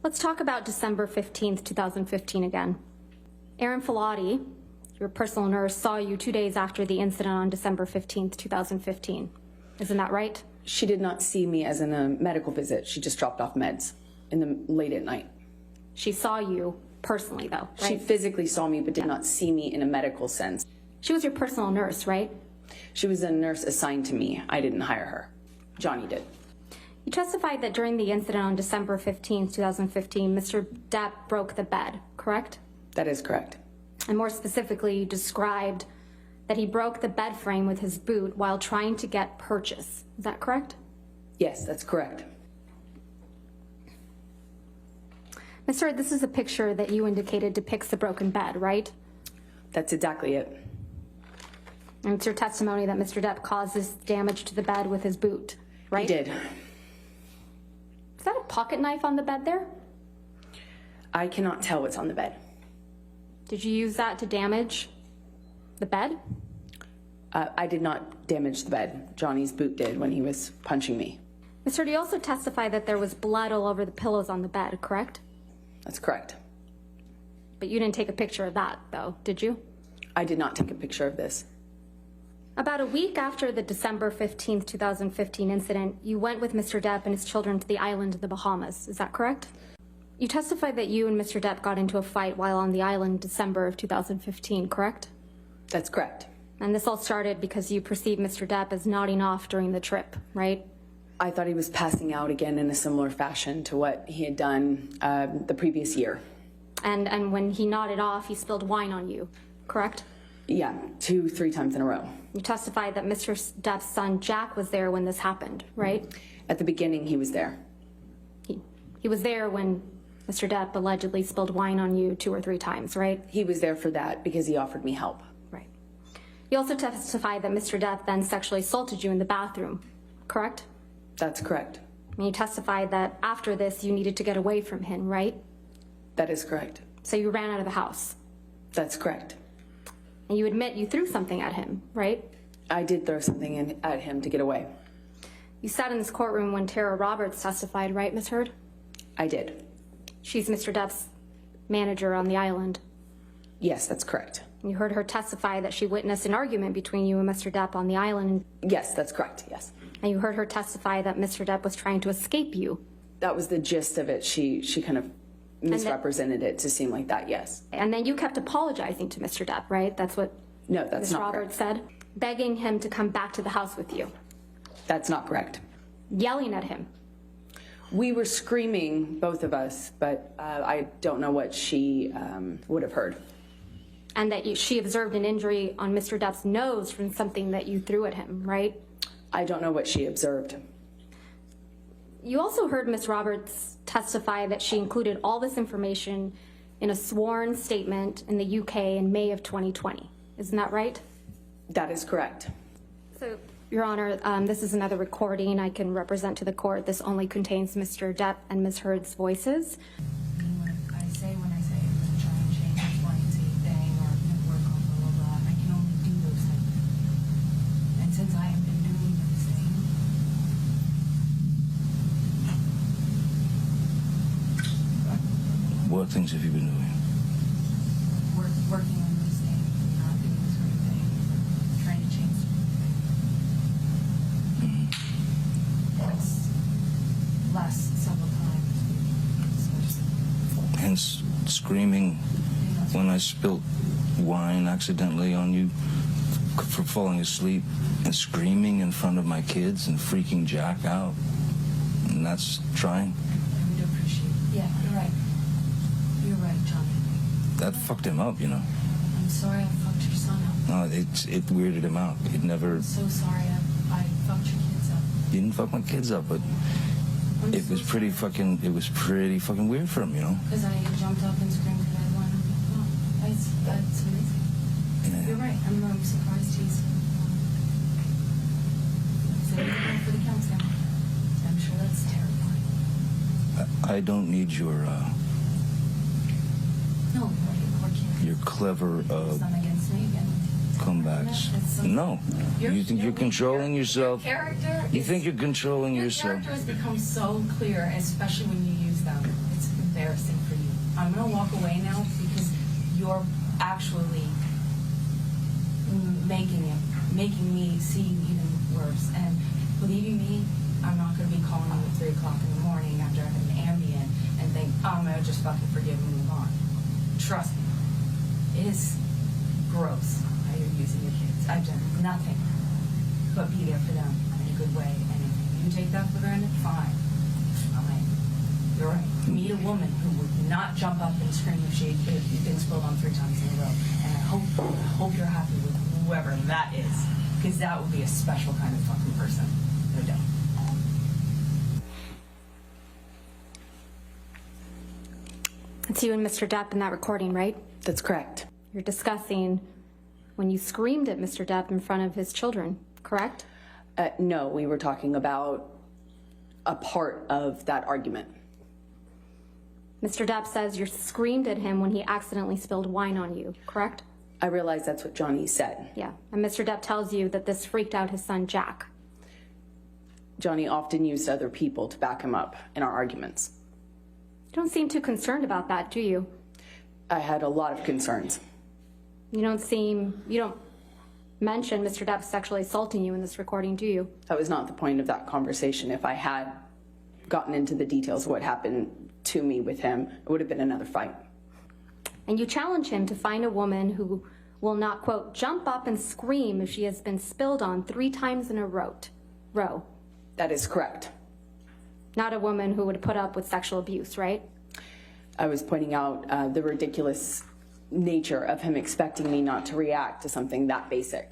Let's talk about December 15th, 2015 again. Erin Filati, your personal nurse, saw you 2 days after the incident on December 15th, 2015. Isn't that right? She did not see me as in a medical visit. She just dropped off meds late at night. She saw you personally, though, right? She physically saw me, but did not see me in a medical sense. She was your personal nurse, right? She was a nurse assigned to me. I didn't hire her. Johnny did. You testified that during the incident on December 15th, 2015, Mr. Depp broke the bed, correct? That is correct. And more specifically, you described that he broke the bed frame with his boot while trying to get purchase. Is that correct? Yes, that's correct. Ms. Hurd, this is a picture that you indicated depicts the broken bed, right? That's exactly it. And it's your testimony that Mr. Depp caused this damage to the bed with his boot, right? He did. Is that a pocket knife on the bed there? I cannot tell what's on the bed. Did you use that to damage the bed? I did not damage the bed. Johnny's boot did when he was punching me. Ms. Hurd, you also testified that there was blood all over the pillows on the bed, correct? That's correct. But you didn't take a picture of that, though, did you? I did not take a picture of this. About a week after the December 15th, 2015 incident, you went with Mr. Depp and his children to the island of the Bahamas. Is that correct? You testified that you and Mr. Depp got into a fight while on the island in December of 2015, correct? That's correct. And this all started because you perceived Mr. Depp as nodding off during the trip, right? I thought he was passing out again in a similar fashion to what he had done the previous year. And when he nodded off, he spilled wine on you, correct? Yeah, 2-3 times in a row. You testified that Mr. Depp's son, Jack, was there when this happened, right? At the beginning, he was there. He was there when Mr. Depp allegedly spilled wine on you 2 or 3 times, right? He was there for that because he offered me help. Right. You also testified that Mr. Depp then sexually assaulted you in the bathroom, correct? That's correct. And you testified that after this, you needed to get away from him, right? That is correct. So you ran out of the house. That's correct. And you admit you threw something at him, right? I did throw something at him to get away. You sat in this courtroom when Tara Roberts testified, right, Ms. Hurd? I did. She's Mr. Depp's manager on the island. Yes, that's correct. You heard her testify that she witnessed an argument between you and Mr. Depp on the island. Yes, that's correct, yes. And you heard her testify that Mr. Depp was trying to escape you. That was the gist of it. She kind of misrepresented it to seem like that, yes. And then you kept apologizing to Mr. Depp, right? That's what No, that's Ms. not Roberts correct. said. Begging him to come back to the house with you. That's not correct. Yelling at him. We were screaming, both of us, but I don't know what she would have heard. And that she observed an injury on Mr. Depp's nose from something that you threw at him, right? I don't know what she observed. You also heard Ms. Roberts testify that she included all this information in a sworn statement in the UK in May of 2020. Isn't that right? That is correct. So, Your Honor, this is another recording I can represent to the court. This only contains Mr. Depp and Ms. Hurd's voices. When I say I'm going to try and change X, Y, and Z thing or work on blah, blah, blah, I can only do those things. And since I have been doing those things, what things have you been doing? working on these things, not doing this sort of thing, trying to change That's last several times. Hence, screaming when I spilt wine accidentally on you for falling asleep, and screaming in front of my kids and freaking Jack out. And that's trying. I would appreciate. Yeah, you're right. You're right, Johnny. That fucked him up, you know. I'm sorry I fucked your son up. No, it weirded him out. It never. I'm so sorry I fucked your kids up. You didn't fuck my kids up, but it was pretty fucking weird for him, you know. Because I jumped up and screamed because I wanted to. Oh, that's amazing. Yeah. You're right. I'm surprised he's. So you're going for the counseling. I'm sure that's terrifying. I don't need your No, your clever it's not against me again. comebacks. No, you think you're controlling yourself. Character. You think you're controlling Your yourself. character has become so clear, especially when you use them. It's walk away now because you're actually making me see even worse. And believe you me, I'm not going to be calling you at 3 o'clock in the morning after I've had an Ambien and think, oh, I'm going to just fucking forgive and move on. Trust me. It is gross how you're using your kids. I've done nothing but be there for them in a good way. And if you take that for granted, fine. Fine. You're right. Meet a woman who would not jump up and scream if she'd been spilled on 3 times in a row. And I hope you're happy with whoever that is, because that would be a special kind of fucking person. No doubt. It's you and Mr. Depp in that recording, right? That's correct. You're discussing when you screamed at Mr. Depp in front of his children, correct? No, we were talking about a part of that argument. Mr. Depp says you screamed at him when he accidentally spilled wine on you, correct? I realize that's what Johnny said. Yeah, and Mr. Depp tells you that this freaked out his son, Jack. Johnny often used other people to back him up in our arguments. You don't seem too concerned about that, do you? I had a lot of concerns. You don't mention Mr. Depp sexually assaulting you in this recording, do you? That was not the point of that conversation. If I had gotten into the details of what happened to me with him, it would have been another fight. And you challenge him to find a woman who will not, quote, jump up and scream if she has been spilled on 3 times in a row. That is correct. Not a woman who would put up with sexual abuse, right? I was pointing out the ridiculous nature of him expecting me not to react to something that basic.